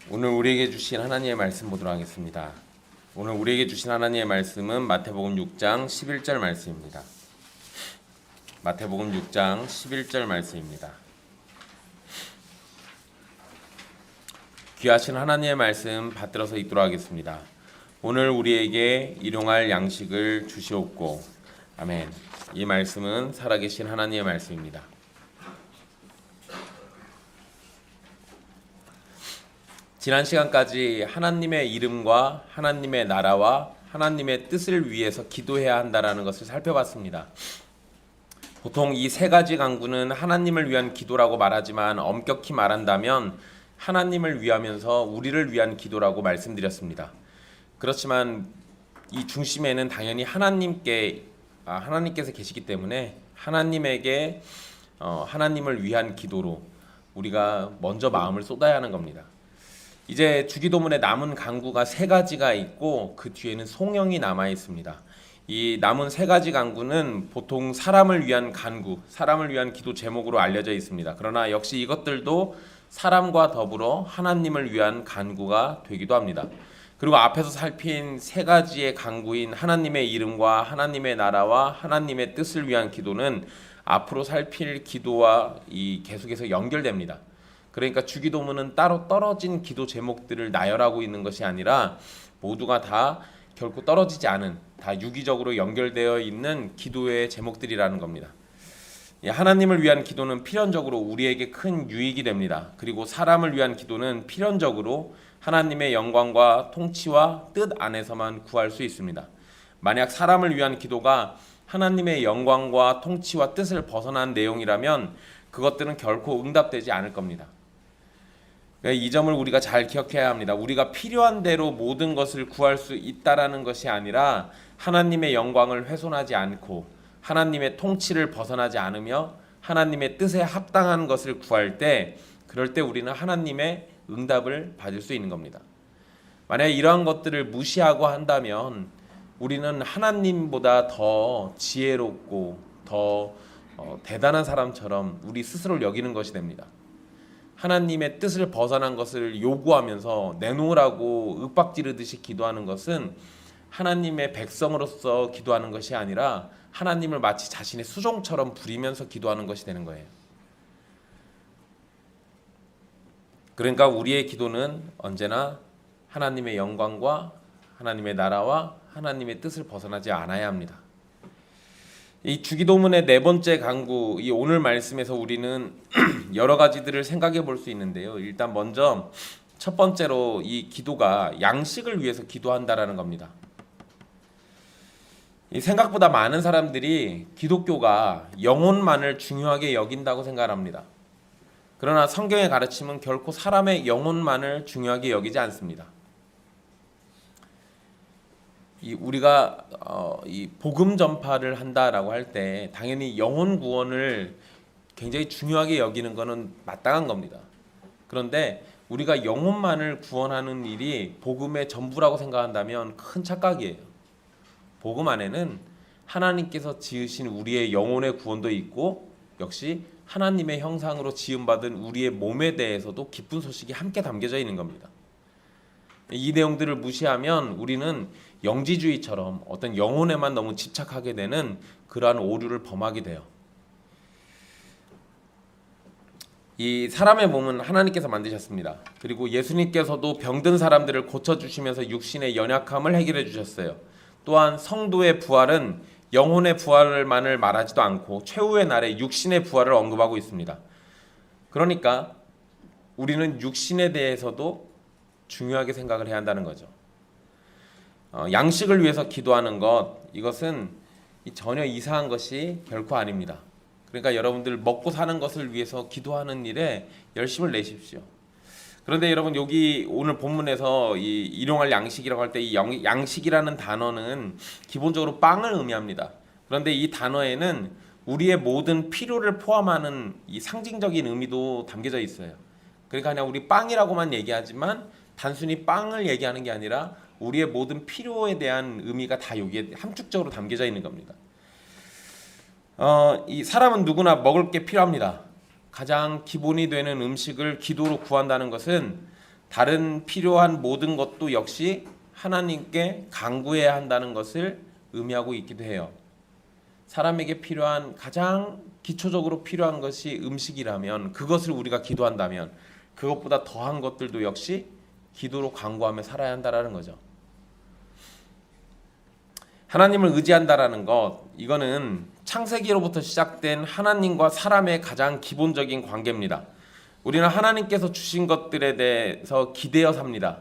오늘 우리에게 주신 하나님의 말씀 보도록 하겠습니다. 오늘 우리에게 주신 하나님의 말씀은 마태복음 6장 11절 말씀입니다. 마태복음 6장 11절 말씀입니다. 귀하신 하나님의 말씀 받들어서 읽도록 하겠습니다. 오늘 우리에게 일용할 양식을 주시옵고. 아멘. 이 말씀은 살아계신 하나님의 말씀입니다. 지난 시간까지 하나님의 이름과 하나님의 나라와 하나님의 뜻을 위해서 기도해야 한다는 것을 살펴봤습니다. 보통 이 세 가지 강구는 하나님을 위한 기도라고 말하지만 엄격히 말한다면 하나님을 위하면서 우리를 위한 기도라고 말씀드렸습니다. 그렇지만 이 중심에는 당연히 하나님께서 계시기 때문에 하나님에게 하나님을 위한 기도로 우리가 먼저 마음을 쏟아야 하는 겁니다. 이제 주기도문에 남은 강구가 세 가지가 있고 그 뒤에는 송영이 남아 있습니다. 이 남은 세 가지 강구는 보통 사람을 위한 간구, 사람을 위한 기도 제목으로 알려져 있습니다. 그러나 역시 이것들도 사람과 더불어 하나님을 위한 간구가 되기도 합니다. 그리고 앞에서 살핀 세 가지의 강구인 하나님의 이름과 하나님의 나라와 하나님의 뜻을 위한 기도는 앞으로 살필 기도와 계속해서 연결됩니다. 그러니까 주기도문은 따로 떨어진 기도 제목들을 나열하고 있는 것이 아니라 모두가 다 결코 떨어지지 않은, 다 유기적으로 연결되어 있는 기도의 제목들이라는 겁니다. 하나님을 위한 기도는 필연적으로 우리에게 큰 유익이 됩니다. 그리고 사람을 위한 기도는 필연적으로 하나님의 영광과 통치와 뜻 안에서만 구할 수 있습니다. 만약 사람을 위한 기도가 하나님의 영광과 통치와 뜻을 벗어난 내용이라면 그것들은 결코 응답되지 않을 겁니다. 이 점을 우리가 잘 기억해야 합니다. 우리가 필요한 대로 모든 것을 구할 수 있다라는 것이 아니라 하나님의 영광을 훼손하지 않고 하나님의 통치를 벗어나지 않으며 하나님의 뜻에 합당한 것을 구할 때, 그럴 때 우리는 하나님의 응답을 받을 수 있는 겁니다. 만약 이러한 것들을 무시하고 한다면 우리는 하나님보다 더 지혜롭고 더 대단한 사람처럼 우리 스스로를 여기는 것이 됩니다. 하나님의 뜻을 벗어난 것을 요구하면서 내놓으라고 윽박지르듯이 기도하는 것은 하나님의 백성으로서 기도하는 것이 아니라 하나님을 마치 자신의 수종처럼 부리면서 기도하는 것이 되는 거예요. 그러니까 우리의 기도는 언제나 하나님의 영광과 하나님의 나라와 하나님의 뜻을 벗어나지 않아야 합니다. 이 주기도문의 네 번째 강구, 이 오늘 말씀에서 우리는 여러 가지들을 생각해 볼 수 있는데요. 일단 먼저 첫 번째로 이 기도가 양식을 위해서 기도한다라는 겁니다. 이 생각보다 많은 사람들이 기독교가 영혼만을 중요하게 여긴다고 생각합니다. 그러나 성경의 가르침은 결코 사람의 영혼만을 중요하게 여기지 않습니다. 우리가 이 복음 전파를 한다라고 할 때 당연히 영혼 구원을 굉장히 중요하게 여기는 것은 마땅한 겁니다. 그런데 우리가 영혼만을 구원하는 일이 복음의 전부라고 생각한다면 큰 착각이에요. 복음 안에는 하나님께서 지으신 우리의 영혼의 구원도 있고 역시 하나님의 형상으로 지음받은 우리의 몸에 대해서도 기쁜 소식이 함께 담겨져 있는 겁니다. 이 내용들을 무시하면 우리는 영지주의처럼 어떤 영혼에만 너무 집착하게 되는 그러한 오류를 범하게 돼요. 이 사람의 몸은 하나님께서 만드셨습니다. 그리고 예수님께서도 병든 사람들을 고쳐주시면서 육신의 연약함을 해결해 주셨어요. 또한 성도의 부활은 영혼의 부활만을 말하지도 않고 최후의 날에 육신의 부활을 언급하고 있습니다. 그러니까 우리는 육신에 대해서도 중요하게 생각을 해야 한다는 거죠. 양식을 위해서 기도하는 것, 이것은 전혀 이상한 것이 결코 아닙니다. 그러니까 여러분들 먹고 사는 것을 위해서 기도하는 일에 열심을 내십시오. 그런데 여러분 여기 오늘 본문에서 이 일용할 양식이라고 할 때 이 양식이라는 단어는 기본적으로 빵을 의미합니다. 그런데 이 단어에는 우리의 모든 필요를 포함하는 이 상징적인 의미도 담겨져 있어요. 그러니까 그냥 우리 빵이라고만 얘기하지만 단순히 빵을 얘기하는 게 아니라 우리의 모든 필요에 대한 의미가 다 여기에 함축적으로 담겨져 있는 겁니다. 이 사람은 누구나 먹을 게 필요합니다. 가장 기본이 되는 음식을 기도로 구한다는 것은 다른 필요한 모든 것도 역시 하나님께 간구해야 한다는 것을 의미하고 있기도 해요. 사람에게 필요한 가장 기초적으로 필요한 것이 음식이라면 그것을 우리가 기도한다면 그것보다 더한 것들도 역시 기도로 간구하며 살아야 한다라는 거죠. 하나님을 의지한다라는 것, 이거는 창세기로부터 시작된 하나님과 사람의 가장 기본적인 관계입니다. 우리는 하나님께서 주신 것들에 대해서 기대어 삽니다.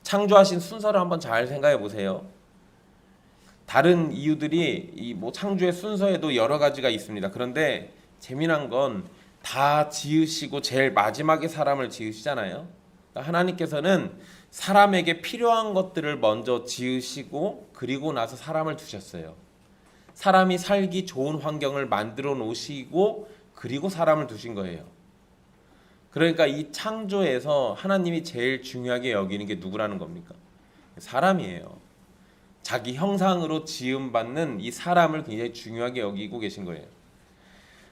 창조하신 순서를 한번 잘 생각해 보세요. 다른 이유들이 이 창조의 순서에도 여러 가지가 있습니다. 그런데 재미난 건 다 지으시고 제일 마지막에 사람을 지으시잖아요. 그러니까 하나님께서는 사람에게 필요한 것들을 먼저 지으시고 그리고 나서 사람을 두셨어요. 사람이 살기 좋은 환경을 만들어 놓으시고 그리고 사람을 두신 거예요. 그러니까 이 창조에서 하나님이 제일 중요하게 여기는 게 누구라는 겁니까? 사람이에요. 자기 형상으로 지음받는 이 사람을 굉장히 중요하게 여기고 계신 거예요.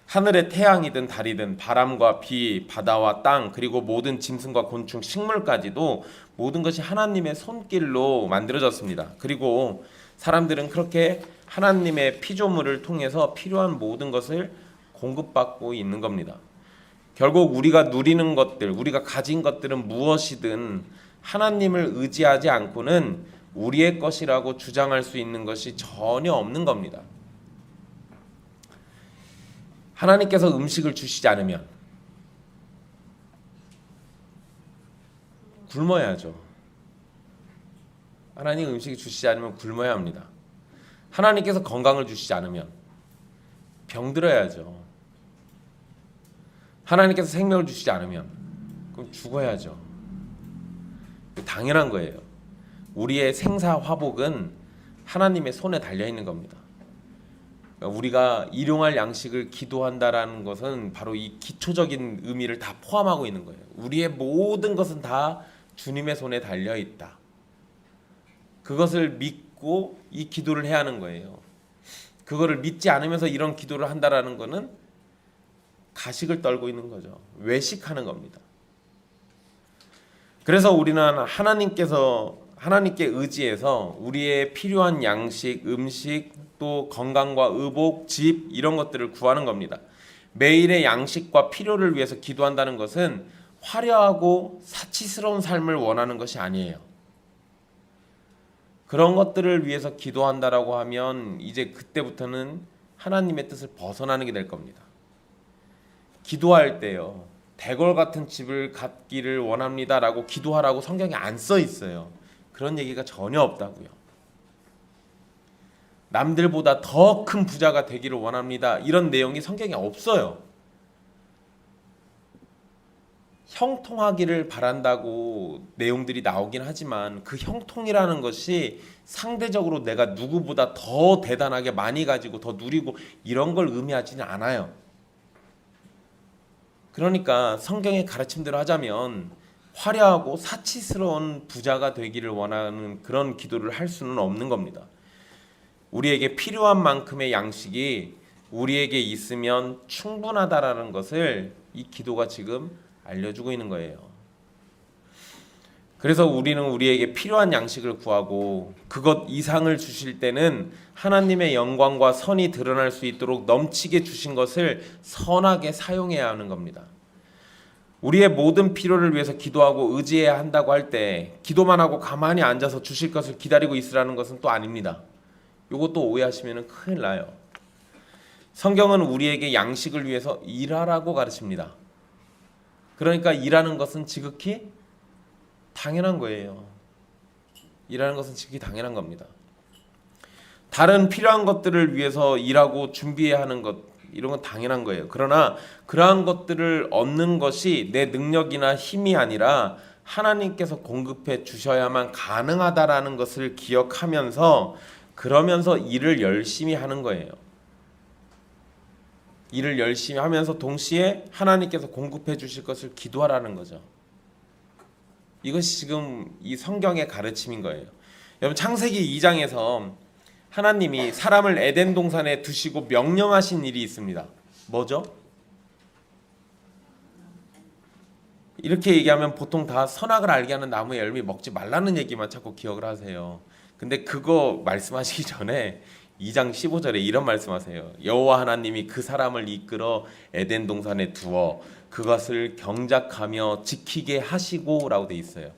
하늘의 태양이든 달이든 바람과 비, 바다와 땅, 그리고 모든 짐승과 곤충, 식물까지도 모든 것이 하나님의 손길로 만들어졌습니다. 그리고 사람들은 그렇게 하나님의 피조물을 통해서 필요한 모든 것을 공급받고 있는 겁니다. 결국 우리가 누리는 것들, 우리가 가진 것들은 무엇이든 하나님을 의지하지 않고는 우리의 것이라고 주장할 수 있는 것이 전혀 없는 겁니다. 하나님께서 음식을 주시지 않으면 굶어야죠. 하나님 음식을 주시지 않으면 굶어야 합니다. 하나님께서 건강을 주시지 않으면 병들어야죠. 하나님께서 생명을 주시지 않으면 그럼 죽어야죠. 당연한 거예요. 우리의 생사 화복은 하나님의 손에 달려 있는 겁니다. 우리가 일용할 양식을 기도한다라는 것은 바로 이 기초적인 의미를 다 포함하고 있는 거예요. 우리의 모든 것은 다 주님의 손에 달려 있다. 그것을 믿고 이 기도를 해야 하는 거예요. 그거를 믿지 않으면서 이런 기도를 한다라는 것은 가식을 떨고 있는 거죠. 외식하는 겁니다. 그래서 우리는 하나님께 의지해서 우리의 필요한 양식, 음식, 또 건강과 의복, 집 이런 것들을 구하는 겁니다. 매일의 양식과 필요를 위해서 기도한다는 것은 화려하고 사치스러운 삶을 원하는 것이 아니에요. 그런 것들을 위해서 기도한다라고 하면 이제 그때부터는 하나님의 뜻을 벗어나는 게 될 겁니다. 기도할 때요, 대궐 같은 집을 갖기를 원합니다라고 기도하라고 성경에 안 써 있어요. 그런 얘기가 전혀 없다고요. 남들보다 더 큰 부자가 되기를 원합니다. 이런 내용이 성경에 없어요. 형통하기를 바란다고 내용들이 나오긴 하지만 그 형통이라는 것이 상대적으로 내가 누구보다 더 대단하게 많이 가지고 더 누리고 이런 걸 의미하지는 않아요. 그러니까 성경의 가르침대로 하자면 화려하고 사치스러운 부자가 되기를 원하는 그런 기도를 할 수는 없는 겁니다. 우리에게 필요한 만큼의 양식이 우리에게 있으면 충분하다라는 것을 이 기도가 지금 알려주고 있는 거예요. 그래서 우리는 우리에게 필요한 양식을 구하고 그것 이상을 주실 때는 하나님의 영광과 선이 드러날 수 있도록 넘치게 주신 것을 선하게 사용해야 하는 겁니다. 우리의 모든 필요를 위해서 기도하고 의지해야 한다고 할 때 기도만 하고 가만히 앉아서 주실 것을 기다리고 있으라는 것은 또 아닙니다. 이것도 오해하시면 큰일 나요. 성경은 우리에게 양식을 위해서 일하라고 가르칩니다. 그러니까 일하는 것은 지극히 당연한 거예요. 일하는 것은 지극히 당연한 겁니다. 다른 필요한 것들을 위해서 일하고 준비해야 하는 것, 이런 건 당연한 거예요. 그러나 그러한 것들을 얻는 것이 내 능력이나 힘이 아니라 하나님께서 공급해 주셔야만 가능하다라는 것을 기억하면서 그러면서 일을 열심히 하는 거예요. 일을 열심히 하면서 동시에 하나님께서 공급해 주실 것을 기도하라는 거죠. 이것이 지금 이 성경의 가르침인 거예요. 여러분 창세기 2장에서 하나님이 사람을 에덴 동산에 두시고 명령하신 일이 있습니다. 뭐죠? 이렇게 얘기하면 보통 다 선악을 알게 하는 나무의 열매 먹지 말라는 얘기만 자꾸 기억을 하세요. 근데 그거 말씀하시기 전에 2장 15절에 이런 말씀하세요. 여호와 하나님이 그 사람을 이끌어 에덴 동산에 두어 그것을 경작하며 지키게 하시고라고 돼 있어요.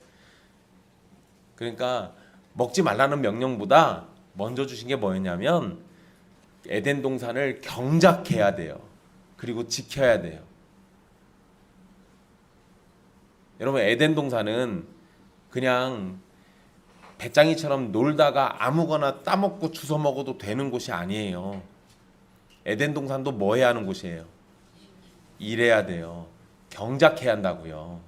그러니까 먹지 말라는 명령보다 먼저 주신 게 뭐였냐면 에덴 동산을 경작해야 돼요. 그리고 지켜야 돼요. 여러분, 에덴 동산은 그냥 배짱이처럼 놀다가 아무거나 따먹고 주워 먹어도 되는 곳이 아니에요. 에덴 동산도 뭐 해야 하는 곳이에요? 일해야 돼요. 경작해야 한다고요.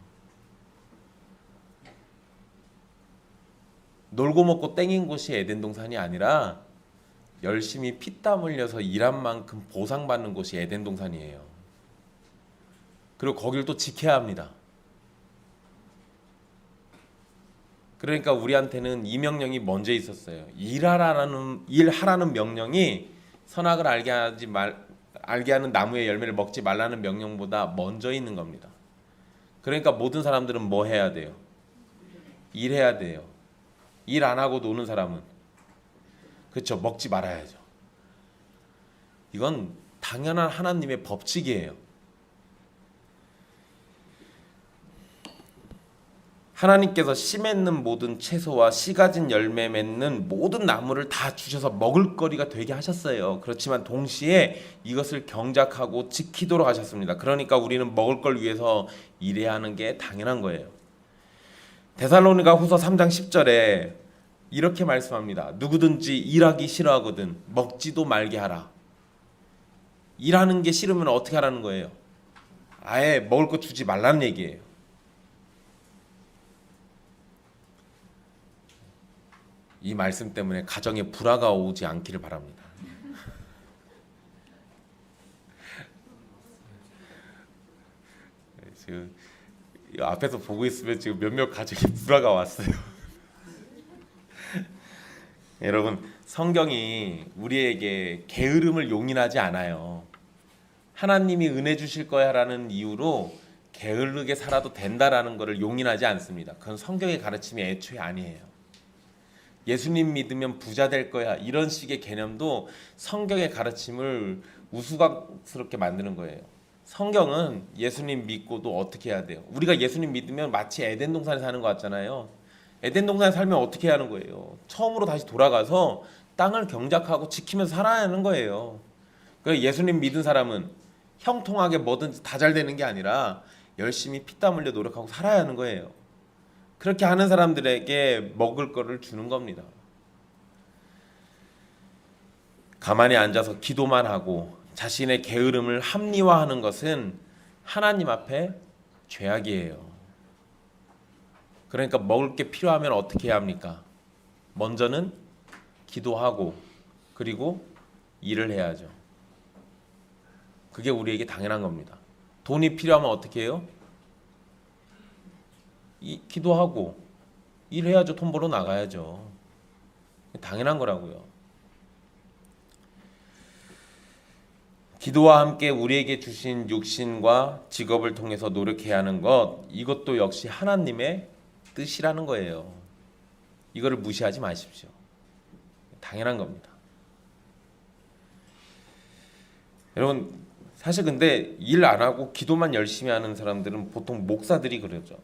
놀고 먹고 땡인 곳이 에덴 동산이 아니라 열심히 피땀 흘려서 일한 만큼 보상받는 곳이 에덴 동산이에요. 그리고 거길 또 지켜야 합니다. 그러니까 우리한테는 이 명령이 먼저 있었어요. 일하라는 명령이 선악을 알게 하는 나무의 열매를 먹지 말라는 명령보다 먼저 있는 겁니다. 그러니까 모든 사람들은 뭐 해야 돼요? 일해야 돼요. 일 안 하고 노는 사람은 그렇죠, 먹지 말아야죠. 이건 당연한 하나님의 법칙이에요. 하나님께서 씨 맺는 모든 채소와 씨 가진 열매 맺는 모든 나무를 다 주셔서 먹을 거리가 되게 하셨어요. 그렇지만 동시에 이것을 경작하고 지키도록 하셨습니다. 그러니까 우리는 먹을 걸 위해서 일해야 하는 게 당연한 거예요. 데살로니가 후서 3장 10절에 이렇게 말씀합니다. 누구든지 일하기 싫어하거든 먹지도 말게 하라. 일하는 게 싫으면 어떻게 하라는 거예요? 아예 먹을 거 주지 말라는 얘기예요. 이 말씀 때문에 가정에 불화가 오지 않기를 바랍니다. 지금 앞에서 보고 있으면 지금 몇몇 가정에 불화가 왔어요. 여러분, 성경이 우리에게 게으름을 용인하지 않아요. 하나님이 은혜 주실 거야라는 이유로 게으르게 살아도 된다라는 것을 용인하지 않습니다. 그건 성경의 가르침이 애초에 아니에요. 예수님 믿으면 부자 될 거야 이런 식의 개념도 성경의 가르침을 우스꽝스럽게 만드는 거예요. 성경은 예수님 믿고도 어떻게 해야 돼요? 우리가 예수님 믿으면 마치 에덴 동산에 사는 것 같잖아요. 에덴 동산에 살면 어떻게 하는 거예요? 처음으로 다시 돌아가서 땅을 경작하고 지키면서 살아야 하는 거예요. 그래서 예수님 믿은 사람은 형통하게 뭐든지 다 잘 되는 게 아니라 열심히 피땀 흘려 노력하고 살아야 하는 거예요. 그렇게 하는 사람들에게 먹을 거를 주는 겁니다. 가만히 앉아서 기도만 하고 자신의 게으름을 합리화하는 것은 하나님 앞에 죄악이에요. 그러니까 먹을 게 필요하면 어떻게 해야 합니까? 먼저는 기도하고 그리고 일을 해야죠. 그게 우리에게 당연한 겁니다. 돈이 필요하면 어떻게 해요? 기도하고 일해야죠. 돈 벌어 나가야죠. 당연한 거라고요. 기도와 함께 우리에게 주신 육신과 직업을 통해서 노력해야 하는 것, 이것도 역시 하나님의 뜻이라는 거예요. 이거를 무시하지 마십시오. 당연한 겁니다. 여러분, 사실 근데 일 안 하고 기도만 열심히 하는 사람들은 보통 목사들이 그러죠.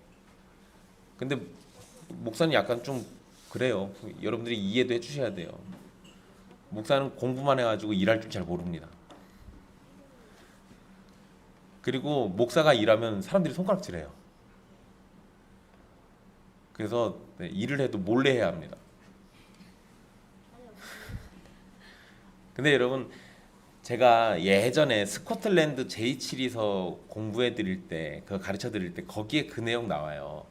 근데 목사는 약간 좀 그래요. 여러분들이 이해도 해주셔야 돼요. 목사는 공부만 해가지고 일할 줄 잘 모릅니다. 그리고 목사가 일하면 사람들이 손가락질해요. 그래서 일을 해도 몰래 해야 합니다. 근데 여러분, 제가 예전에 스코틀랜드 제2치리서 공부해 드릴 때, 그 가르쳐 드릴 때 거기에 그 내용 나와요.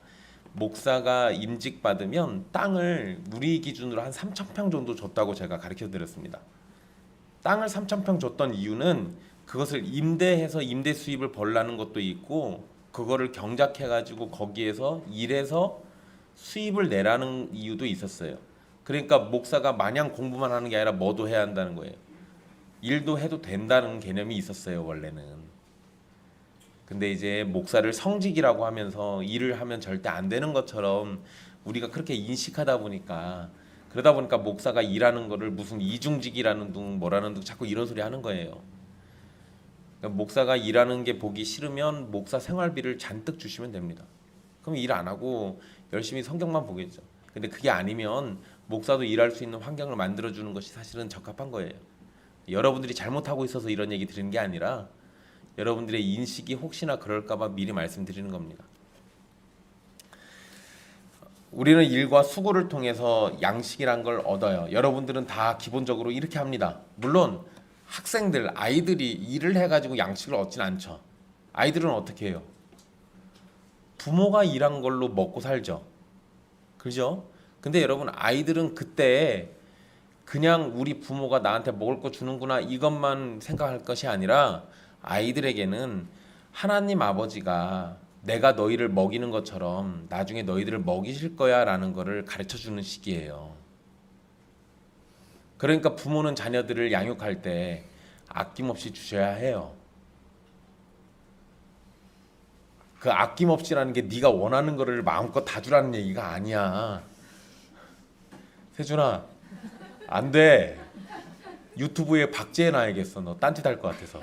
목사가 임직 받으면 땅을 우리 기준으로 한 3,000평 정도 줬다고 제가 가르쳐 드렸습니다. 땅을 3,000평 줬던 이유는 그것을 임대해서 임대 수입을 벌라는 것도 있고, 그거를 경작해 가지고 거기에서 일해서 수입을 내라는 이유도 있었어요. 그러니까 목사가 마냥 공부만 하는 게 아니라 뭐도 해야 한다는 거예요. 일도 해도 된다는 개념이 있었어요, 원래는. 근데 이제 목사를 성직이라고 하면서 일을 하면 절대 안 되는 것처럼 우리가 그렇게 인식하다 보니까, 그러다 보니까 목사가 일하는 거를 무슨 이중직이라는 둥 뭐라는 둥 자꾸 이런 소리 하는 거예요. 그러니까 목사가 일하는 게 보기 싫으면 목사 생활비를 잔뜩 주시면 됩니다. 그럼 일 안 하고 열심히 성경만 보겠죠. 근데 그게 아니면 목사도 일할 수 있는 환경을 만들어주는 것이 사실은 적합한 거예요. 여러분들이 잘못하고 있어서 이런 얘기 드리는 게 아니라 여러분들의 인식이 혹시나 그럴까봐 미리 말씀드리는 겁니다. 우리는 일과 수고를 통해서 양식이란 걸 얻어요. 여러분들은 다 기본적으로 이렇게 합니다. 물론 학생들, 아이들이 일을 해가지고 양식을 얻진 않죠. 아이들은 어떻게 해요? 부모가 일한 걸로 먹고 살죠. 그죠? 근데 여러분, 아이들은 그때 그냥 우리 부모가 나한테 먹을 거 주는구나 이것만 생각할 것이 아니라, 아이들에게는 하나님 아버지가 내가 너희를 먹이는 것처럼 나중에 너희들을 먹이실 거야 라는 거를 가르쳐 주는 시기예요. 그러니까 부모는 자녀들을 양육할 때 아낌없이 주셔야 해요. 그 아낌없이라는 게 네가 원하는 거를 마음껏 다 주라는 얘기가 아니야. 세준아, 안 돼. 유튜브에 박제해놔야겠어. 너 딴짓 할 것 같아서.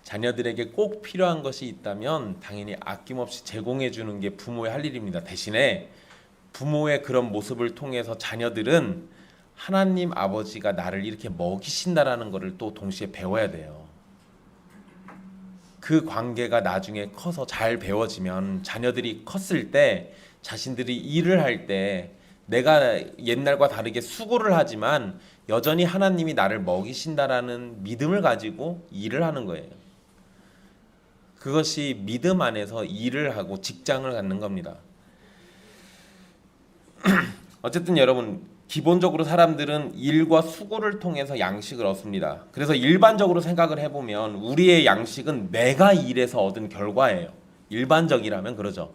자녀들에게 꼭 필요한 것이 있다면 당연히 아낌없이 제공해 주는 게 부모의 할 일입니다. 대신에 부모의 그런 모습을 통해서 자녀들은 하나님 아버지가 나를 이렇게 먹이신다라는 것을 또 동시에 배워야 돼요. 그 관계가 나중에 커서 잘 배워지면 자녀들이 컸을 때 자신들이 일을 할 때 내가 옛날과 다르게 수고를 하지만 여전히 하나님이 나를 먹이신다라는 믿음을 가지고 일을 하는 거예요. 그것이 믿음 안에서 일을 하고 직장을 갖는 겁니다. 어쨌든 여러분, 기본적으로 사람들은 일과 수고를 통해서 양식을 얻습니다. 그래서 일반적으로 생각을 해보면 우리의 양식은 내가 일해서 얻은 결과예요. 일반적이라면 그러죠.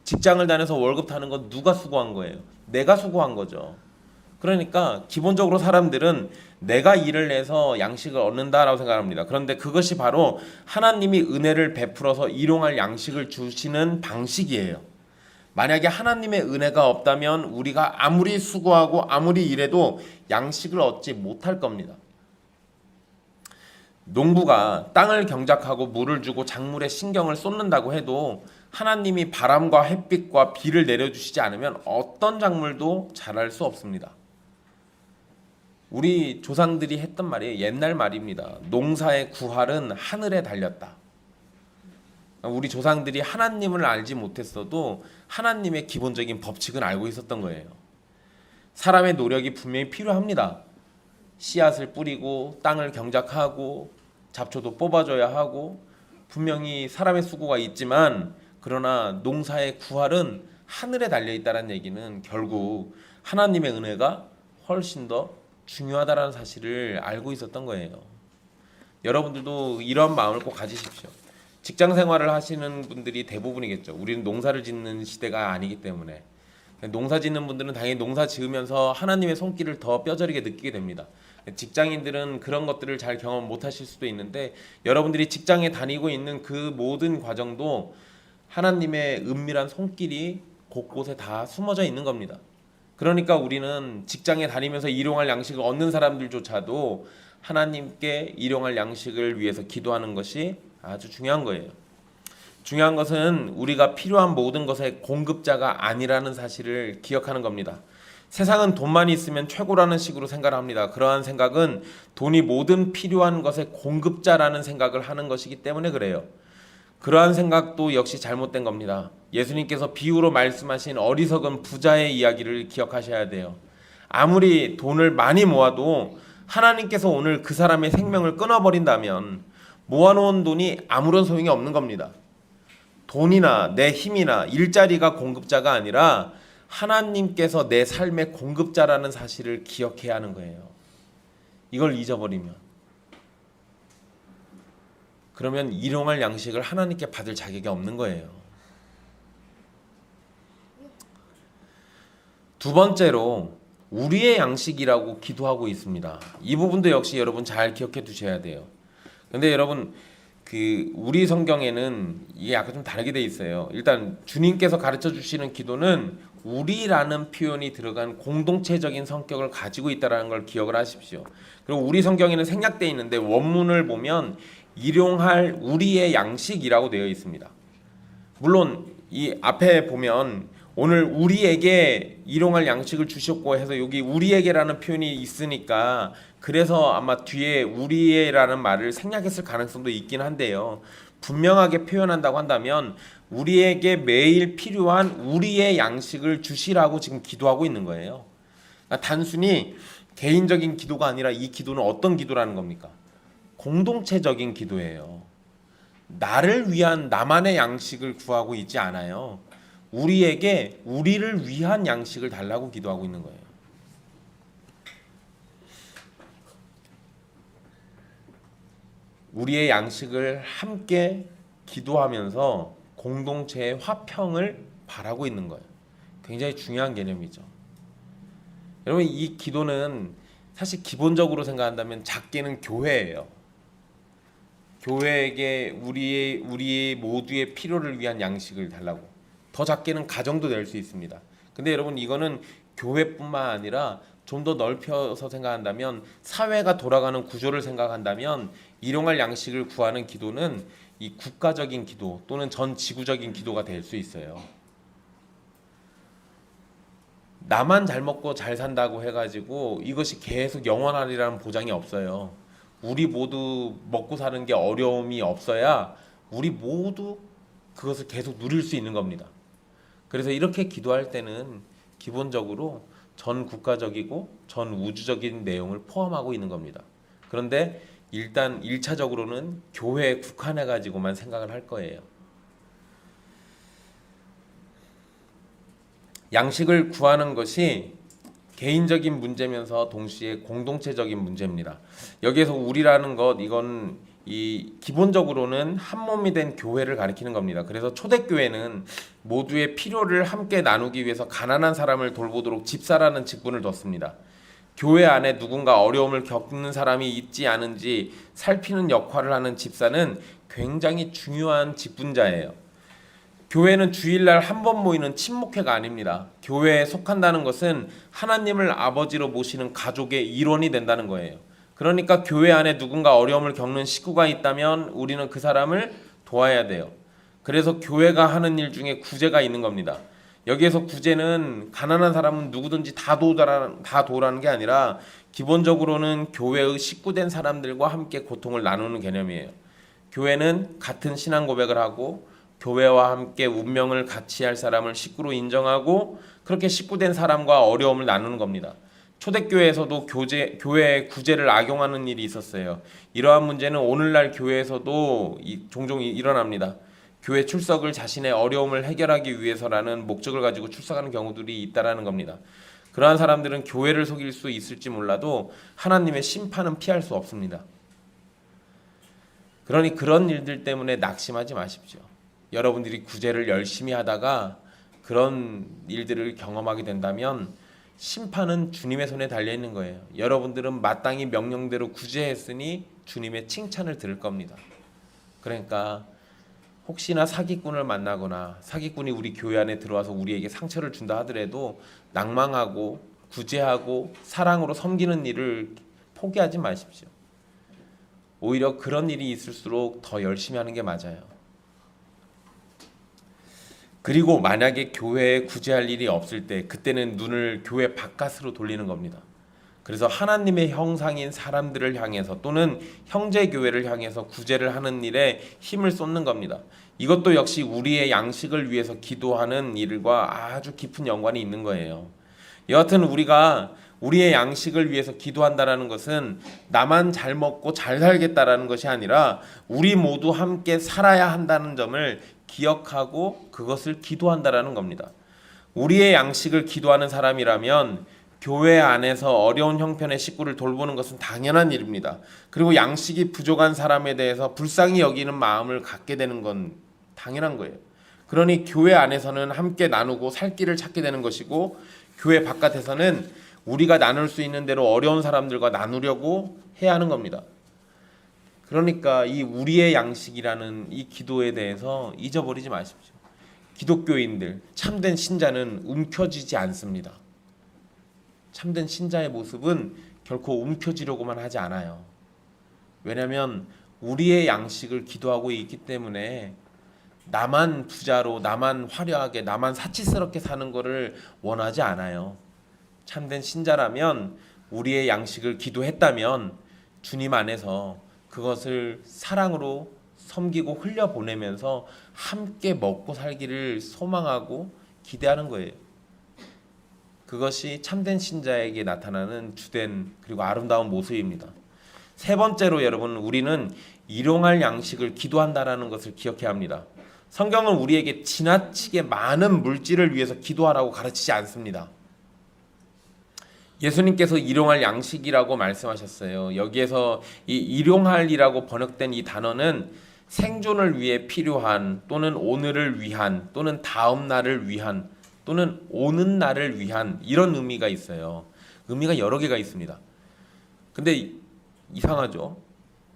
직장을 다녀서 월급 타는 건 누가 수고한 거예요? 내가 수고한 거죠. 그러니까 기본적으로 사람들은 내가 일을 해서 양식을 얻는다라고 생각합니다. 그런데 그것이 바로 하나님이 은혜를 베풀어서 일용할 양식을 주시는 방식이에요. 만약에 하나님의 은혜가 없다면 우리가 아무리 수고하고 아무리 일해도 양식을 얻지 못할 겁니다. 농부가 땅을 경작하고 물을 주고 작물에 신경을 쏟는다고 해도 하나님이 바람과 햇빛과 비를 내려주시지 않으면 어떤 작물도 자랄 수 없습니다. 우리 조상들이 했던 말이 옛날 말입니다. 농사의 구할은 하늘에 달렸다. 우리 조상들이 하나님을 알지 못했어도 하나님의 기본적인 법칙은 알고 있었던 거예요. 사람의 노력이 분명히 필요합니다. 씨앗을 뿌리고 땅을 경작하고 잡초도 뽑아줘야 하고 분명히 사람의 수고가 있지만, 그러나 농사의 구할은 하늘에 달려있다는 얘기는 결국 하나님의 은혜가 훨씬 더 중요하다는 사실을 알고 있었던 거예요. 여러분들도 이런 마음을 꼭 가지십시오. 직장 생활을 하시는 분들이 대부분이겠죠. 우리는 농사를 짓는 시대가 아니기 때문에. 농사 짓는 분들은 당연히 농사 지으면서 하나님의 손길을 더 뼈저리게 느끼게 됩니다. 직장인들은 그런 것들을 잘 경험 못 하실 수도 있는데, 여러분들이 직장에 다니고 있는 그 모든 과정도 하나님의 은밀한 손길이 곳곳에 다 숨어져 있는 겁니다. 그러니까 우리는 직장에 다니면서 일용할 양식을 얻는 사람들조차도 하나님께 일용할 양식을 위해서 기도하는 것이 아주 중요한 거예요. 중요한 것은 우리가 필요한 모든 것의 공급자가 아니라는 사실을 기억하는 겁니다. 세상은 돈만 있으면 최고라는 식으로 생각을 합니다. 그러한 생각은 돈이 모든 필요한 것의 공급자라는 생각을 하는 것이기 때문에 그래요. 그러한 생각도 역시 잘못된 겁니다. 예수님께서 비유로 말씀하신 어리석은 부자의 이야기를 기억하셔야 돼요. 아무리 돈을 많이 모아도 하나님께서 오늘 그 사람의 생명을 끊어버린다면 모아놓은 돈이 아무런 소용이 없는 겁니다. 돈이나 내 힘이나 일자리가 공급자가 아니라 하나님께서 내 삶의 공급자라는 사실을 기억해야 하는 거예요. 이걸 잊어버리면, 그러면 일용할 양식을 하나님께 받을 자격이 없는 거예요. 두 번째로 우리의 양식이라고 기도하고 있습니다. 이 부분도 역시 여러분 잘 기억해 두셔야 돼요. 근데 여러분, 우리 성경에는 이게 약간 좀 다르게 돼 있어요. 일단 주님께서 가르쳐 주시는 기도는 우리라는 표현이 들어간 공동체적인 성격을 가지고 있다는 걸 기억을 하십시오. 그리고 우리 성경에는 생략돼 있는데 원문을 보면 일용할 우리의 양식이라고 되어 있습니다. 물론 이 앞에 보면 오늘 우리에게 일용할 양식을 주셨고 해서 여기 우리에게라는 표현이 있으니까 그래서 아마 뒤에 우리의라는 말을 생략했을 가능성도 있긴 한데요. 분명하게 표현한다고 한다면 우리에게 매일 필요한 우리의 양식을 주시라고 지금 기도하고 있는 거예요. 그러니까 단순히 개인적인 기도가 아니라 이 기도는 어떤 기도라는 겁니까? 공동체적인 기도예요. 나를 위한 나만의 양식을 구하고 있지 않아요. 우리에게 우리를 위한 양식을 달라고 기도하고 있는 거예요. 우리의 양식을 함께 기도하면서 공동체의 화평을 바라고 있는 거예요. 굉장히 중요한 개념이죠. 여러분, 이 기도는 사실 기본적으로 생각한다면 작게는 교회예요. 교회에게 우리의 모두의 필요를 위한 양식을 달라고. 더 작게는 가정도 될 수 있습니다. 근데 여러분, 이거는 교회뿐만 아니라 좀 더 넓혀서 생각한다면 사회가 돌아가는 구조를 생각한다면 일용할 양식을 구하는 기도는 이 국가적인 기도 또는 전 지구적인 기도가 될 수 있어요. 나만 잘 먹고 잘 산다고 해가지고 이것이 계속 영원하리라는 보장이 없어요. 우리 모두 먹고 사는 게 어려움이 없어야 우리 모두 그것을 계속 누릴 수 있는 겁니다. 그래서 이렇게 기도할 때는 기본적으로 전 국가적이고 전 우주적인 내용을 포함하고 있는 겁니다. 그런데 일단 1차적으로는 교회에 국한해 가지고만 생각을 할 거예요. 양식을 구하는 것이 개인적인 문제면서 동시에 공동체적인 문제입니다. 여기에서 우리라는 것, 이건 기본적으로는 한 몸이 된 교회를 가리키는 겁니다. 그래서 초대교회는 모두의 필요를 함께 나누기 위해서 가난한 사람을 돌보도록 집사라는 직분을 뒀습니다. 교회 안에 누군가 어려움을 겪는 사람이 있지 않은지 살피는 역할을 하는 집사는 굉장히 중요한 직분자예요. 교회는 주일날 한 번 모이는 친목회가 아닙니다. 교회에 속한다는 것은 하나님을 아버지로 모시는 가족의 일원이 된다는 거예요. 그러니까 교회 안에 누군가 어려움을 겪는 식구가 있다면 우리는 그 사람을 도와야 돼요. 그래서 교회가 하는 일 중에 구제가 있는 겁니다. 여기에서 구제는 가난한 사람은 누구든지 다 도우라는 게 아니라 기본적으로는 교회의 식구된 사람들과 함께 고통을 나누는 개념이에요. 교회는 같은 신앙 고백을 하고 교회와 함께 운명을 같이 할 사람을 식구로 인정하고 그렇게 식구된 사람과 어려움을 나누는 겁니다. 초대교회에서도 교회의 구제를 악용하는 일이 있었어요. 이러한 문제는 오늘날 교회에서도 종종 일어납니다. 교회 출석을 자신의 어려움을 해결하기 위해서라는 목적을 가지고 출석하는 경우들이 있다라는 겁니다. 그러한 사람들은 교회를 속일 수 있을지 몰라도 하나님의 심판은 피할 수 없습니다. 그러니 그런 일들 때문에 낙심하지 마십시오. 여러분들이 구제를 열심히 하다가 그런 일들을 경험하게 된다면 심판은 주님의 손에 달려 있는 거예요. 여러분들은 마땅히 명령대로 구제했으니 주님의 칭찬을 들을 겁니다. 그러니까 혹시나 사기꾼을 만나거나 사기꾼이 우리 교회 안에 들어와서 우리에게 상처를 준다 하더라도 낭망하고 구제하고 사랑으로 섬기는 일을 포기하지 마십시오. 오히려 그런 일이 있을수록 더 열심히 하는 게 맞아요. 그리고 만약에 교회에 구제할 일이 없을 때 그때는 눈을 교회 바깥으로 돌리는 겁니다. 그래서 하나님의 형상인 사람들을 향해서 또는 형제 교회를 향해서 구제를 하는 일에 힘을 쏟는 겁니다. 이것도 역시 우리의 양식을 위해서 기도하는 일과 아주 깊은 연관이 있는 거예요. 여하튼 우리가 우리의 양식을 위해서 기도한다라는 것은 나만 잘 먹고 잘 살겠다라는 것이 아니라 우리 모두 함께 살아야 한다는 점을 기억하고 그것을 기도한다라는 겁니다. 우리의 양식을 기도하는 사람이라면 교회 안에서 어려운 형편의 식구를 돌보는 것은 당연한 일입니다. 그리고 양식이 부족한 사람에 대해서 불쌍히 여기는 마음을 갖게 되는 건 당연한 거예요. 그러니 교회 안에서는 함께 나누고 살 길을 찾게 되는 것이고 교회 바깥에서는 우리가 나눌 수 있는 대로 어려운 사람들과 나누려고 해야 하는 겁니다. 그러니까 이 우리의 양식이라는 이 기도에 대해서 잊어버리지 마십시오. 기독교인들, 참된 신자는 움켜쥐지 않습니다. 참된 신자의 모습은 결코 움켜쥐려고만 하지 않아요. 왜냐하면 우리의 양식을 기도하고 있기 때문에 나만 부자로, 나만 화려하게, 나만 사치스럽게 사는 것을 원하지 않아요. 참된 신자라면 우리의 양식을 기도했다면 주님 안에서 그것을 사랑으로 섬기고 흘려보내면서 함께 먹고 살기를 소망하고 기대하는 거예요. 그것이 참된 신자에게 나타나는 주된 그리고 아름다운 모습입니다. 세 번째로 여러분, 우리는 일용할 양식을 기도한다라는 것을 기억해야 합니다. 성경은 우리에게 지나치게 많은 물질을 위해서 기도하라고 가르치지 않습니다. 예수님께서 일용할 양식이라고 말씀하셨어요. 여기에서 이 일용할이라고 번역된 이 단어는 생존을 위해 필요한, 또는 오늘을 위한, 또는 다음 날을 위한, 또는 오는 날을 위한, 이런 의미가 있어요. 의미가 여러 개가 있습니다. 근데 이상하죠?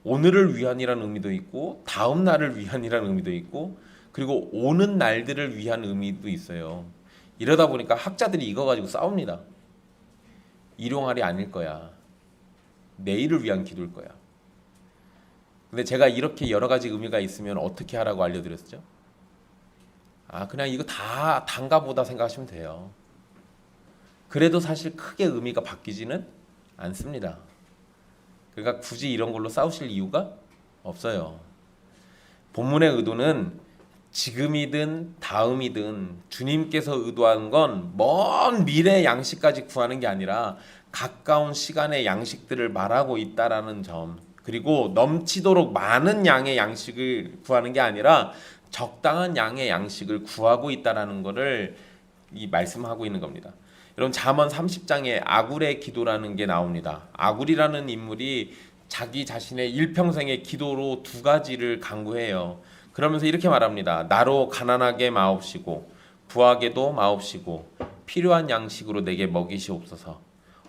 오늘을 위한이라는 의미도 있고 다음 날을 위한이라는 의미도 있고 그리고 오는 날들을 위한 의미도 있어요. 이러다 보니까 학자들이 이거 가지고 싸웁니다. 일용할이 아닐 거야. 내일을 위한 기도일 거야. 근데 제가 이렇게 여러 가지 의미가 있으면 어떻게 하라고 알려드렸죠? 그냥 이거 다 단가 보다 생각하시면 돼요. 그래도 사실 크게 의미가 바뀌지는 않습니다. 그러니까 굳이 이런 걸로 싸우실 이유가 없어요. 본문의 의도는 지금이든 다음이든 주님께서 의도한 건 먼 미래의 양식까지 구하는 게 아니라 가까운 시간의 양식들을 말하고 있다라는 점, 그리고 넘치도록 많은 양의 양식을 구하는 게 아니라 적당한 양의 양식을 구하고 있다라는 것을 이 말씀하고 있는 겁니다. 여러분, 잠언 30장에 아굴의 기도라는 게 나옵니다. 아굴이라는 인물이 자기 자신의 일평생의 기도로 두 가지를 간구해요. 그러면서 이렇게 말합니다. 나로 가난하게 마옵시고 부하게도 마옵시고 필요한 양식으로 내게 먹이시옵소서.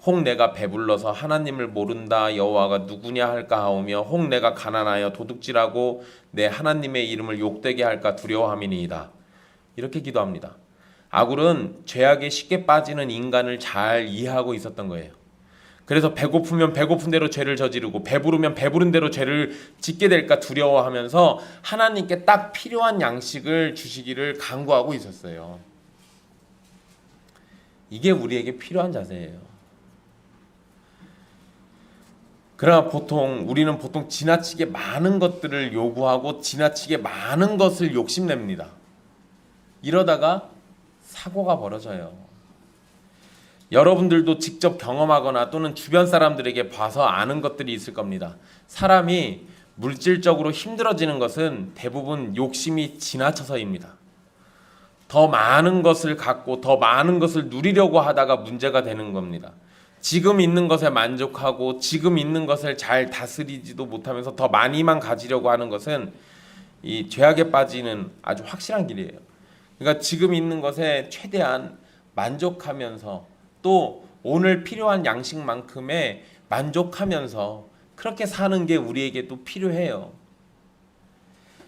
혹 내가 배불러서 하나님을 모른다 여호와가 누구냐 할까 하오며 혹 내가 가난하여 도둑질하고 내 하나님의 이름을 욕되게 할까 두려워함이니이다. 이렇게 기도합니다. 아굴은 죄악에 쉽게 빠지는 인간을 잘 이해하고 있었던 거예요. 그래서 배고프면 배고픈 대로 죄를 저지르고 배부르면 배부른 대로 죄를 짓게 될까 두려워하면서 하나님께 딱 필요한 양식을 주시기를 간구하고 있었어요. 이게 우리에게 필요한 자세예요. 그러나 우리는 보통 지나치게 많은 것들을 요구하고 지나치게 많은 것을 욕심냅니다. 이러다가 사고가 벌어져요. 여러분들도 직접 경험하거나 또는 주변 사람들에게 봐서 아는 것들이 있을 겁니다. 사람이 물질적으로 힘들어지는 것은 대부분 욕심이 지나쳐서입니다. 더 많은 것을 갖고 더 많은 것을 누리려고 하다가 문제가 되는 겁니다. 지금 있는 것에 만족하고 지금 있는 것을 잘 다스리지도 못하면서 더 많이만 가지려고 하는 것은 이 죄악에 빠지는 아주 확실한 길이에요. 그러니까 지금 있는 것에 최대한 만족하면서 또 오늘 필요한 양식만큼의 만족하면서 그렇게 사는 게 우리에게 또 필요해요.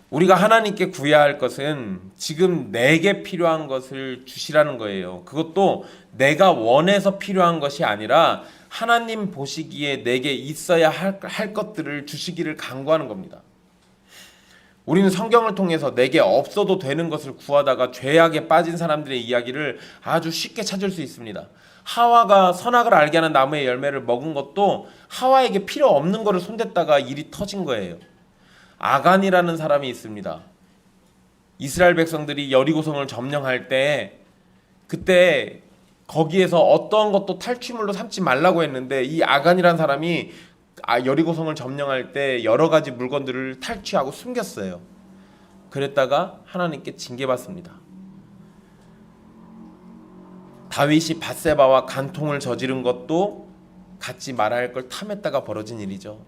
우리가 하나님께 구해야 할 것은 지금 내게 필요한 것을 주시라는 거예요. 그것도 내가 원해서 필요한 것이 아니라 하나님 보시기에 내게 있어야 할 것들을 주시기를 간구하는 겁니다. 우리는 성경을 통해서 내게 없어도 되는 것을 구하다가 죄악에 빠진 사람들의 이야기를 아주 쉽게 찾을 수 있습니다. 하와가 선악을 알게 하는 나무의 열매를 먹은 것도 하와에게 필요 없는 것을 손댔다가 일이 터진 거예요. 아간이라는 사람이 있습니다. 이스라엘 백성들이 여리고성을 점령할 때 그때 거기에서 어떤 것도 탈취물로 삼지 말라고 했는데 이 아간이라는 사람이 여리고성을 점령할 때 여러 가지 물건들을 탈취하고 숨겼어요. 그랬다가 하나님께 징계받습니다. 다윗이 밧세바와 간통을 저지른 것도 갖지 말아야 할 걸 탐했다가 벌어진 일이죠.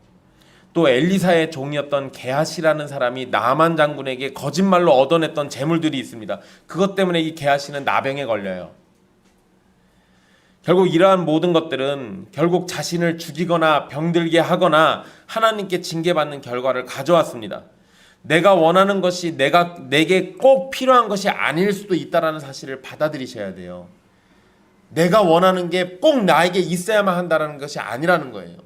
또 엘리사의 종이었던 게하시라는 사람이 나만 장군에게 거짓말로 얻어냈던 재물들이 있습니다. 그것 때문에 이 게하시는 나병에 걸려요. 결국 이러한 모든 것들은 결국 자신을 죽이거나 병들게 하거나 하나님께 징계받는 결과를 가져왔습니다. 내가 원하는 것이 내게 꼭 필요한 것이 아닐 수도 있다는 사실을 받아들이셔야 돼요. 내가 원하는 게 꼭 나에게 있어야만 한다는 것이 아니라는 거예요.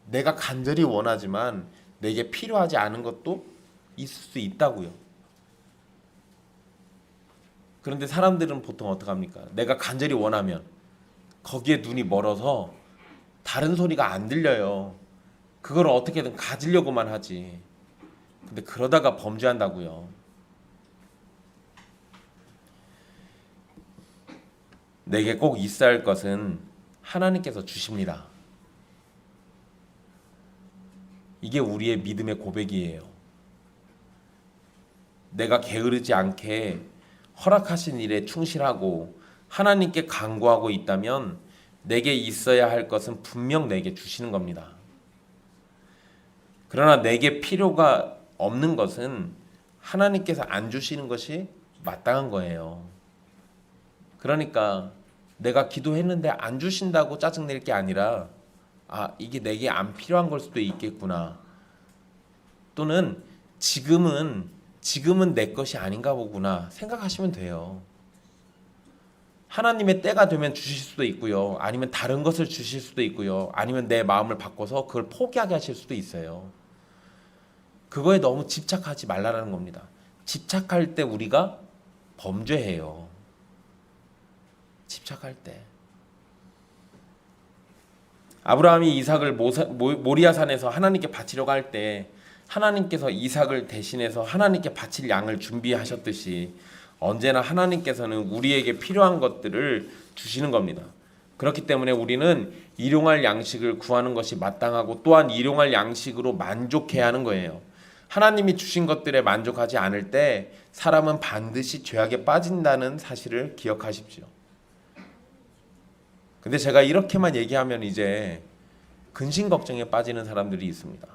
내가 간절히 원하지만 내게 필요하지 않은 것도 있을 수 있다고요. 그런데 사람들은 보통 어떻게 합니까? 내가 간절히 원하면 거기에 눈이 멀어서 다른 소리가 안 들려요. 그걸 어떻게든 가지려고만 하지. 근데 그러다가 범죄한다고요. 내게 꼭 있어야 할 것은 하나님께서 주십니다. 이게 우리의 믿음의 고백이에요. 내가 게으르지 않게 허락하신 일에 충실하고 하나님께 간구하고 있다면 내게 있어야 할 것은 분명 내게 주시는 겁니다. 그러나 내게 필요가 없는 것은 하나님께서 안 주시는 것이 마땅한 거예요. 그러니까 내가 기도했는데 안 주신다고 짜증낼 게 아니라 이게 내게 안 필요한 걸 수도 있겠구나. 또는 지금은 내 것이 아닌가 보구나 생각하시면 돼요. 하나님의 때가 되면 주실 수도 있고요. 아니면 다른 것을 주실 수도 있고요. 아니면 내 마음을 바꿔서 그걸 포기하게 하실 수도 있어요. 그거에 너무 집착하지 말라는 겁니다. 집착할 때 우리가 범죄해요. 집착할 때. 아브라함이 이삭을 모리아산에서 하나님께 바치려고 할 때 하나님께서 이삭을 대신해서 하나님께 바칠 양을 준비하셨듯이 언제나 하나님께서는 우리에게 필요한 것들을 주시는 겁니다. 그렇기 때문에 우리는 일용할 양식을 구하는 것이 마땅하고 또한 일용할 양식으로 만족해야 하는 거예요. 하나님이 주신 것들에 만족하지 않을 때 사람은 반드시 죄악에 빠진다는 사실을 기억하십시오. 근데 제가 이렇게만 얘기하면 이제 근심 걱정에 빠지는 사람들이 있습니다.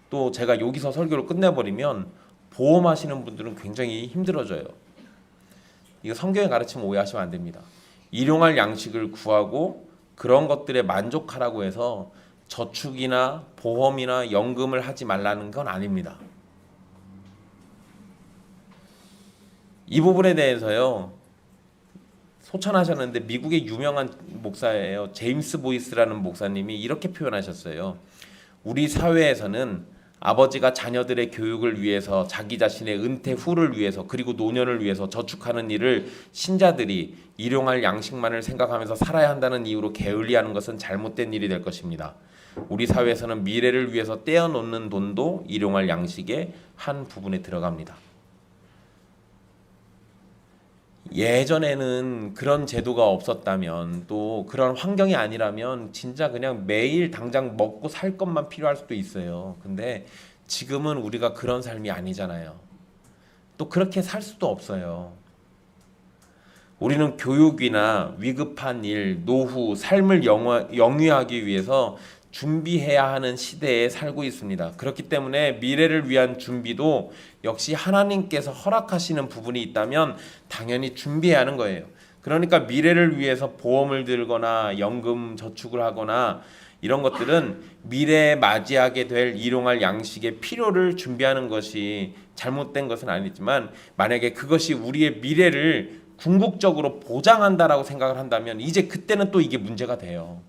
또 제가 여기서 설교를 끝내버리면 보험하시는 분들은 굉장히 힘들어져요. 이거 성경의 가르침 오해하시면 안 됩니다. 일용할 양식을 구하고 그런 것들에 만족하라고 해서 저축이나 보험이나 연금을 하지 말라는 건 아닙니다. 이 부분에 대해서요. 소천하셨는데 미국의 유명한 목사예요. 제임스 보이스라는 목사님이 이렇게 표현하셨어요. 우리 사회에서는 아버지가 자녀들의 교육을 위해서 자기 자신의 은퇴 후를 위해서 그리고 노년을 위해서 저축하는 일을 신자들이 일용할 양식만을 생각하면서 살아야 한다는 이유로 게을리하는 것은 잘못된 일이 될 것입니다. 우리 사회에서는 미래를 위해서 떼어놓는 돈도 일용할 양식의 한 부분에 들어갑니다. 예전에는 그런 제도가 없었다면 또 그런 환경이 아니라면 진짜 그냥 매일 당장 먹고 살 것만 필요할 수도 있어요. 근데 지금은 우리가 그런 삶이 아니잖아요. 또 그렇게 살 수도 없어요. 우리는 교육이나 위급한 일, 노후, 삶을 영위하기 위해서 준비해야 하는 시대에 살고 있습니다. 그렇기 때문에 미래를 위한 준비도 역시 하나님께서 허락하시는 부분이 있다면 당연히 준비해야 하는 거예요. 그러니까 미래를 위해서 보험을 들거나 연금 저축을 하거나 이런 것들은 미래에 맞이하게 될 일용할 양식의 필요를 준비하는 것이 잘못된 것은 아니지만 만약에 그것이 우리의 미래를 궁극적으로 보장한다라고 생각을 한다면 이제 그때는 또 이게 문제가 돼요.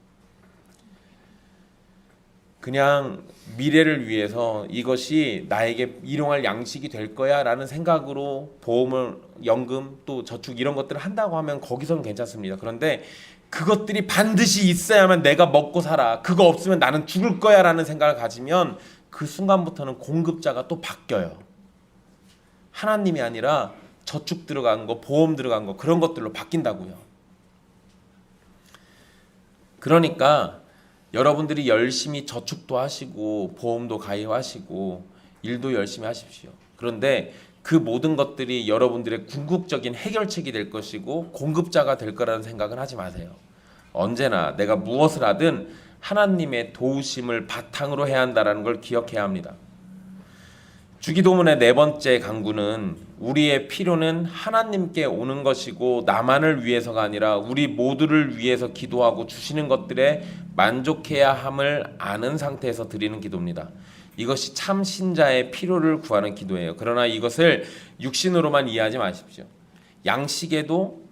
그냥 미래를 위해서 이것이 나에게 일용할 양식이 될 거야 라는 생각으로 보험을, 연금, 또 저축 이런 것들을 한다고 하면 거기서는 괜찮습니다. 그런데 그것들이 반드시 있어야만 내가 먹고 살아, 그거 없으면 나는 죽을 거야 라는 생각을 가지면 그 순간부터는 공급자가 또 바뀌어요. 하나님이 아니라 저축 들어간 거, 보험 들어간 거 그런 것들로 바뀐다고요. 그러니까 여러분들이 열심히 저축도 하시고 보험도 가입하시고 일도 열심히 하십시오. 그런데 그 모든 것들이 여러분들의 궁극적인 해결책이 될 것이고 공급자가 될 거라는 생각은 하지 마세요. 언제나 내가 무엇을 하든 하나님의 도우심을 바탕으로 해야 한다는 걸 기억해야 합니다. 주기도문의 네 번째 강구는 우리의 필요는 하나님께 오는 것이고 나만을 위해서가 아니라 우리 모두를 위해서 기도하고 주시는 것들에 만족해야 함을 아는 상태에서 드리는 기도입니다. 이것이 참 신자의 필요를 구하는 기도예요. 그러나 이것을 육신으로만 이해하지 마십시오. 양식에도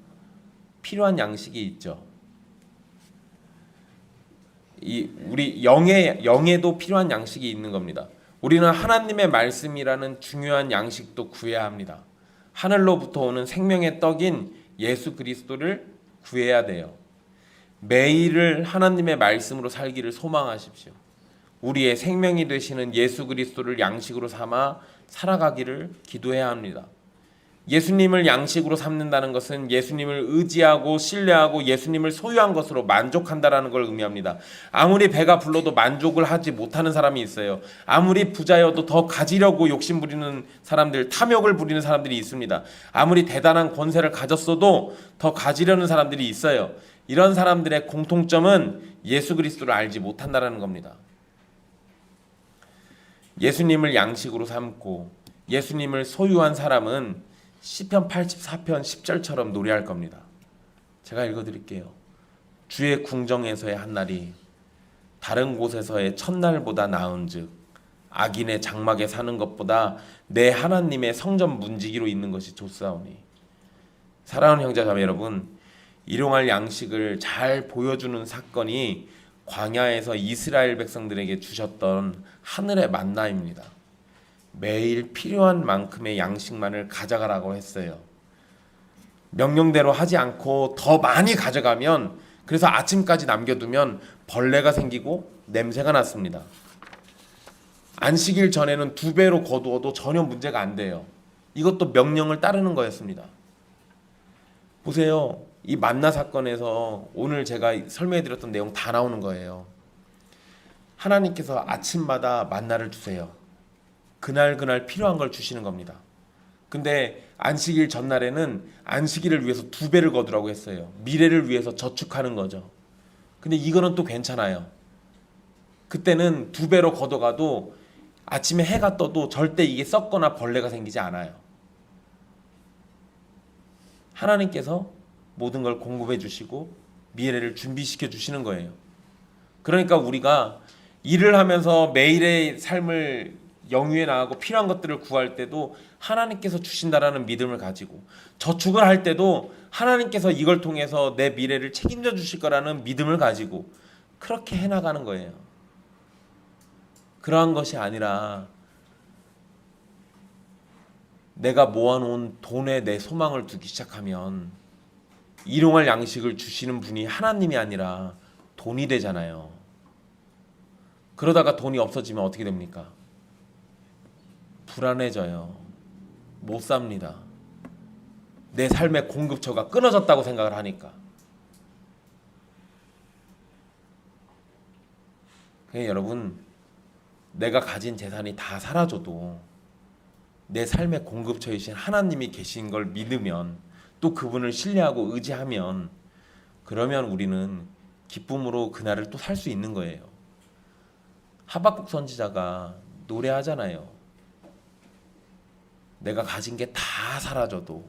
필요한 양식이 있죠. 우리 영에도 필요한 양식이 있는 겁니다. 우리는 하나님의 말씀이라는 중요한 양식도 구해야 합니다. 하늘로부터 오는 생명의 떡인 예수 그리스도를 구해야 돼요. 매일을 하나님의 말씀으로 살기를 소망하십시오. 우리의 생명이 되시는 예수 그리스도를 양식으로 삼아 살아가기를 기도해야 합니다. 예수님을 양식으로 삼는다는 것은 예수님을 의지하고 신뢰하고 예수님을 소유한 것으로 만족한다라는 걸 의미합니다. 아무리 배가 불러도 만족을 하지 못하는 사람이 있어요. 아무리 부자여도 더 가지려고 욕심 부리는 사람들, 탐욕을 부리는 사람들이 있습니다. 아무리 대단한 권세를 가졌어도 더 가지려는 사람들이 있어요. 이런 사람들의 공통점은 예수 그리스도를 알지 못한다라는 겁니다. 예수님을 양식으로 삼고 예수님을 소유한 사람은 시편 84편 10절처럼 노래할 겁니다. 제가 읽어드릴게요. 주의 궁정에서의 한날이 다른 곳에서의 첫날보다 나은즉 악인의 장막에 사는 것보다 내 하나님의 성전 문지기로 있는 것이 좋사오니. 사랑하는 형제자매 여러분, 일용할 양식을 잘 보여주는 사건이 광야에서 이스라엘 백성들에게 주셨던 하늘의 만나입니다. 매일 필요한 만큼의 양식만을 가져가라고 했어요. 명령대로 하지 않고 더 많이 가져가면, 그래서 아침까지 남겨두면 벌레가 생기고 냄새가 났습니다. 안식일 전에는 2배로 거두어도 전혀 문제가 안 돼요. 이것도 명령을 따르는 거였습니다. 보세요. 이 만나 사건에서 오늘 제가 설명해드렸던 내용 다 나오는 거예요. 하나님께서 아침마다 만나를 주세요. 그날 필요한 걸 주시는 겁니다. 근데 안식일 전날에는 안식일을 위해서 2배를 거두라고 했어요. 미래를 위해서 저축하는 거죠. 근데 이거는 또 괜찮아요. 그때는 2배로 걷어가도 아침에 해가 떠도 절대 이게 썩거나 벌레가 생기지 않아요. 하나님께서 모든 걸 공급해 주시고 미래를 준비시켜 주시는 거예요. 그러니까 우리가 일을 하면서 매일의 삶을 영위에 나가고 필요한 것들을 구할 때도 하나님께서 주신다라는 믿음을 가지고, 저축을 할 때도 하나님께서 이걸 통해서 내 미래를 책임져 주실 거라는 믿음을 가지고 그렇게 해나가는 거예요. 그러한 것이 아니라 내가 모아놓은 돈에 내 소망을 두기 시작하면 일용할 양식을 주시는 분이 하나님이 아니라 돈이 되잖아요. 그러다가 돈이 없어지면 어떻게 됩니까? 불안해져요. 못 삽니다. 내 삶의 공급처가 끊어졌다고 생각을 하니까. 여러분, 내가 가진 재산이 다 사라져도 내 삶의 공급처이신 하나님이 계신 걸 믿으면, 또 그분을 신뢰하고 의지하면, 그러면 우리는 기쁨으로 그날을 또 살 수 있는 거예요. 하박국 선지자가 노래하잖아요. 내가 가진 게 다 사라져도,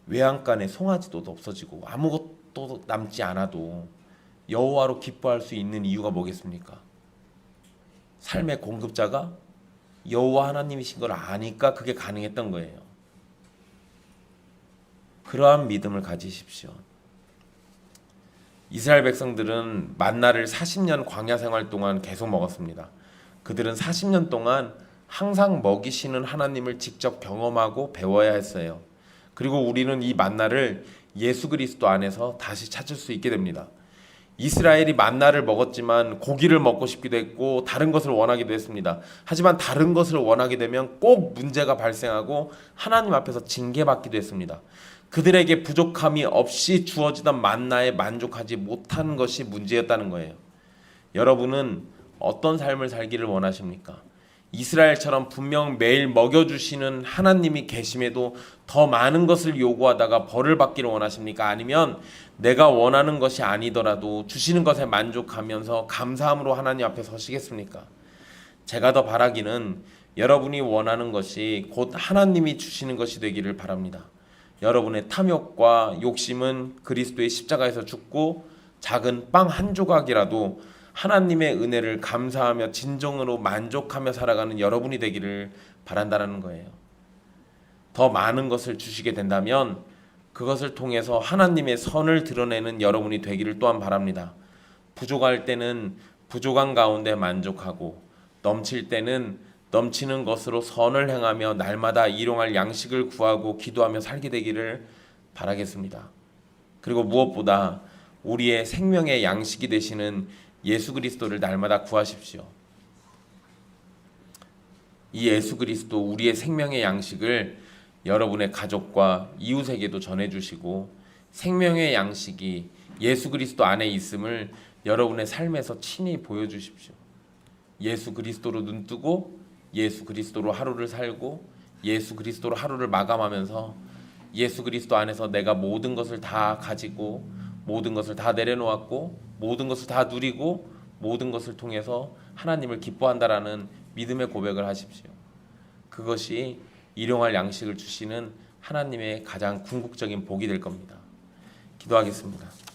외양간에 송아지도 없어지고 아무것도 남지 않아도 여호와로 기뻐할 수 있는 이유가 뭐겠습니까? 삶의 공급자가 여호와 하나님이신 걸 아니까 그게 가능했던 거예요. 그러한 믿음을 가지십시오. 이스라엘 백성들은 만나를 40년 광야 생활 동안 계속 먹었습니다. 그들은 40년 동안 항상 먹이시는 하나님을 직접 경험하고 배워야 했어요. 그리고 우리는 이 만나를 예수 그리스도 안에서 다시 찾을 수 있게 됩니다. 이스라엘이 만나를 먹었지만 고기를 먹고 싶기도 했고 다른 것을 원하기도 했습니다. 하지만 다른 것을 원하게 되면 꼭 문제가 발생하고 하나님 앞에서 징계받기도 했습니다. 그들에게 부족함이 없이 주어지던 만나에 만족하지 못한 것이 문제였다는 거예요. 여러분은 어떤 삶을 살기를 원하십니까? 이스라엘처럼 분명 매일 먹여주시는 하나님이 계심에도 더 많은 것을 요구하다가 벌을 받기를 원하십니까? 아니면 내가 원하는 것이 아니더라도 주시는 것에 만족하면서 감사함으로 하나님 앞에 서시겠습니까? 제가 더 바라기는 여러분이 원하는 것이 곧 하나님이 주시는 것이 되기를 바랍니다. 여러분의 탐욕과 욕심은 그리스도의 십자가에서 죽고 작은 빵 한 조각이라도 하나님의 은혜를 감사하며 진정으로 만족하며 살아가는 여러분이 되기를 바란다는 거예요. 더 많은 것을 주시게 된다면 그것을 통해서 하나님의 선을 드러내는 여러분이 되기를 또한 바랍니다. 부족할 때는 부족한 가운데 만족하고 넘칠 때는 넘치는 것으로 선을 행하며 날마다 일용할 양식을 구하고 기도하며 살게 되기를 바라겠습니다. 그리고 무엇보다 우리의 생명의 양식이 되시는 예수 그리스도를 날마다 구하십시오. 이 예수 그리스도 우리의 생명의 양식을 여러분의 가족과 이웃에게도 전해주시고 생명의 양식이 예수 그리스도 안에 있음을 여러분의 삶에서 친히 보여주십시오. 예수 그리스도로 눈뜨고 예수 그리스도로 하루를 살고 예수 그리스도로 하루를 마감하면서 예수 그리스도 안에서 내가 모든 것을 다 가지고 모든 것을 다 내려놓았고 모든 것을 다 누리고 모든 것을 통해서 하나님을 기뻐한다라는 믿음의 고백을 하십시오. 그것이 일용할 양식을 주시는 하나님의 가장 궁극적인 복이 될 겁니다. 기도하겠습니다.